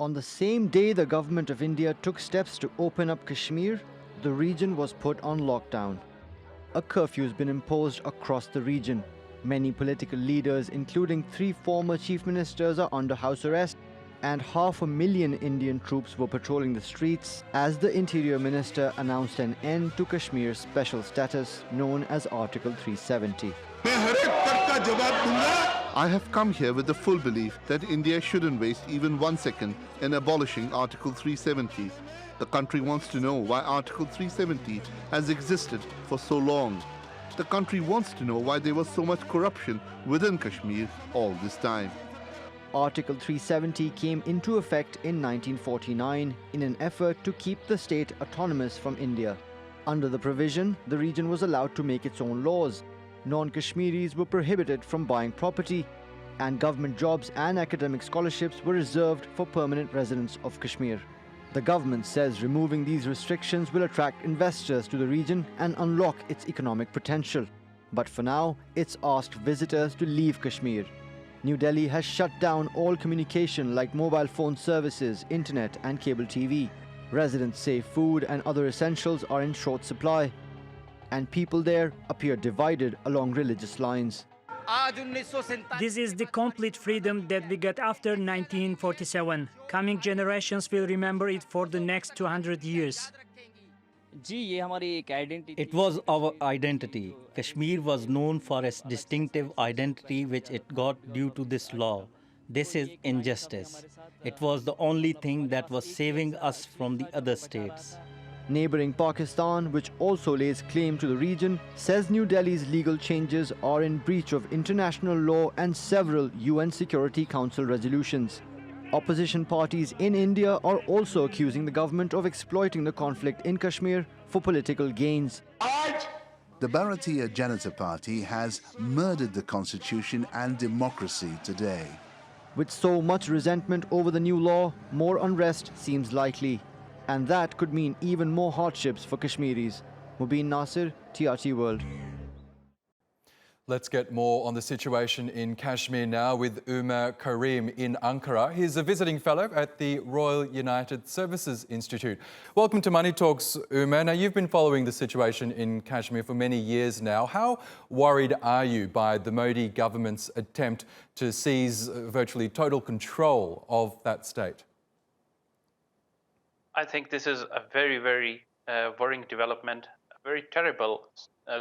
On the same day the government of India took steps to open up Kashmir, the region was put on lockdown. A curfew has been imposed across the region. Many political leaders, including 3 former chief ministers, are under house arrest, and 500,000 Indian troops were patrolling the streets as the Interior Minister announced an end to Kashmir's special status known as Article 370. I have come here with the full belief that India shouldn't waste even 1 second in abolishing Article 370. The country wants to know why Article 370 has existed for so long. The country wants to know why there was so much corruption within Kashmir all this time. Article 370 came into effect in 1949 in an effort to keep the state autonomous from India. Under the provision, the region was allowed to make its own laws. Non-Kashmiris were prohibited from buying property, and government jobs and academic scholarships were reserved for permanent residents of Kashmir. The government says removing these restrictions will attract investors to the region and unlock its economic potential. But for now, it's asked visitors to leave Kashmir. New Delhi has shut down all communication like mobile phone services, internet and cable TV. Residents say food and other essentials are in short supply, and people there appear divided along religious lines. This is the complete freedom that we got after 1947. Coming generations will remember it for the next 200 years. It was our identity. Kashmir was known for its distinctive identity which it got due to this law. This is injustice. It was the only thing that was saving us from the other states. Neighbouring Pakistan, which also lays claim to the region, says New Delhi's legal changes are in breach of international law and several UN Security Council resolutions. Opposition parties in India are also accusing the government of exploiting the conflict in Kashmir for political gains. The Bharatiya Janata Party has murdered the constitution and democracy today. With so much resentment over the new law, more unrest seems likely. And that could mean even more hardships for Kashmiris. Mobin Nasir, TRT World. Let's get more on the situation in Kashmir now with Umer Karim in Ankara. He's a visiting fellow at the Royal United Services Institute. Welcome to Money Talks, Umer. Now, you've been following the situation in Kashmir for many years now. How worried are you by the Modi government's attempt to seize virtually total control of that state? I think this is a very, very worrying development, a very terrible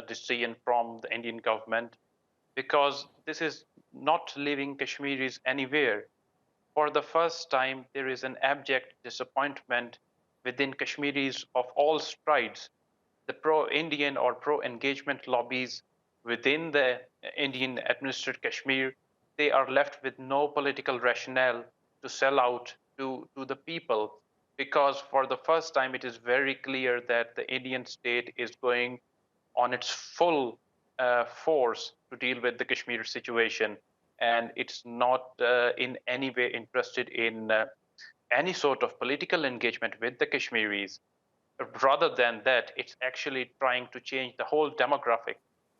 decision from the Indian government, because this is not leaving Kashmiris anywhere. For the first time, there is an abject disappointment within Kashmiris of all strides. The pro-Indian or pro-engagement lobbies within the Indian administered Kashmir, they are left with no political rationale to sell out to the people. Because for the first time, it is very clear that the Indian state is going on its full force to deal with the Kashmir situation. And it's not in any way interested in any sort of political engagement with the Kashmiris. Rather than that, it's actually trying to change the whole demographic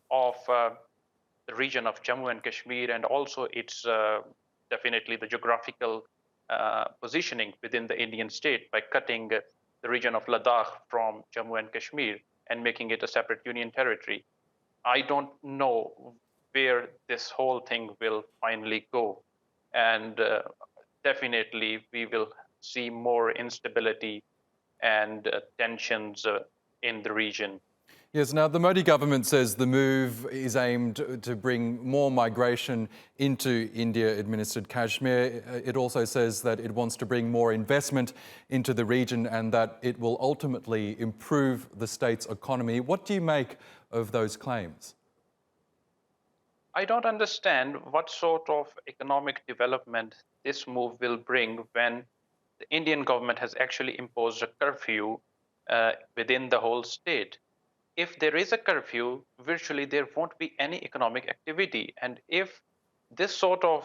of the region of Jammu and Kashmir, and also its definitely the geographical positioning within the Indian state by cutting the region of Ladakh from Jammu and Kashmir and making it a separate union territory. I don't know where this whole thing will finally go. And definitely we will see more instability and tensions in the region. Yes, now the Modi government says the move is aimed to bring more migration into India-administered Kashmir. It also says that it wants to bring more investment into the region and that it will ultimately improve the state's economy. What do you make of those claims? I don't understand what sort of economic development this move will bring when the Indian government has actually imposed a curfew within the whole state. If there is a curfew, virtually there won't be any economic activity. And if this sort of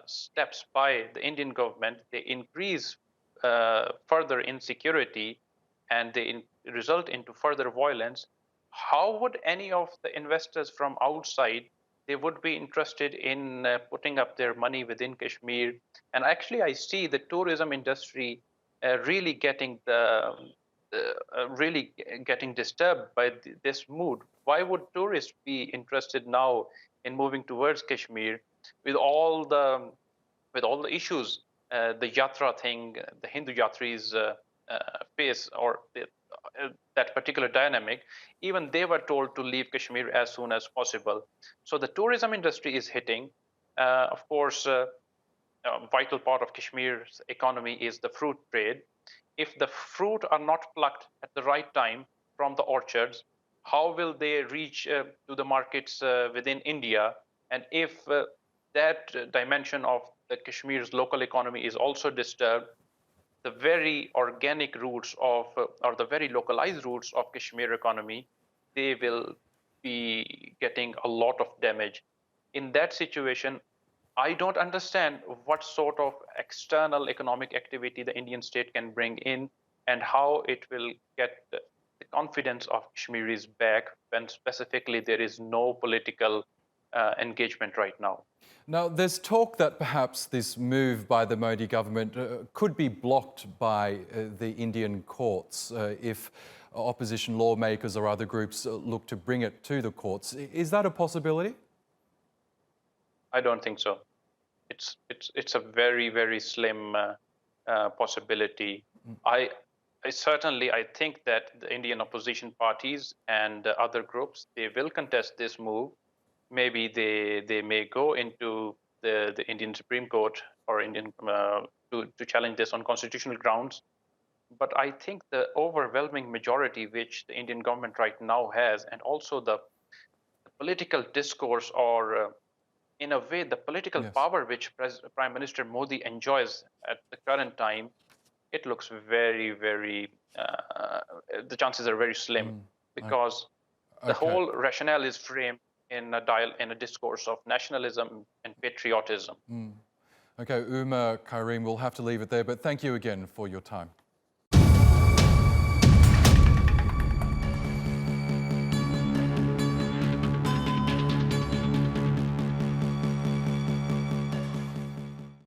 steps by the Indian government, they increase further insecurity and they result into further violence, how would any of the investors from outside they would be interested in putting up their money within Kashmir. And actually, I see the tourism industry really getting really getting disturbed by this mood. Why would tourists be interested now in moving towards Kashmir with all the issues, the yatra thing, the Hindu yatris face, or that particular dynamic? Even they were told to leave Kashmir as soon as possible. So the tourism industry is hitting. Of course, a vital part of Kashmir's economy is the fruit trade. If the fruit are not plucked at the right time from the orchards, how will they reach to the markets within India? And if that dimension of the Kashmir's local economy is also disturbed, the very organic roots of, or the very localized roots of Kashmir economy, they will be getting a lot of damage. In that situation, I don't understand what sort of external economic activity the Indian state can bring in, and how it will get the confidence of Kashmiris back when specifically there is no political engagement right now. Now, there's talk that perhaps this move by the Modi government could be blocked by the Indian courts if opposition lawmakers or other groups look to bring it to the courts. Is that a possibility? I don't think so. It's a very, very slim possibility. I certainly think that the Indian opposition parties and other groups, they will contest this move. Maybe they may go into the Indian Supreme Court or Indian to challenge this on constitutional grounds. But I think the overwhelming majority which the Indian government right now has, and also the political discourse, or in a way the political power which Prime Minister Modi enjoys at the current time, it looks very, very, the chances are very slim, because the whole rationale is framed in a discourse of nationalism and patriotism. Okay, Umer Karim, we'll have to leave it there, but thank you again for your time.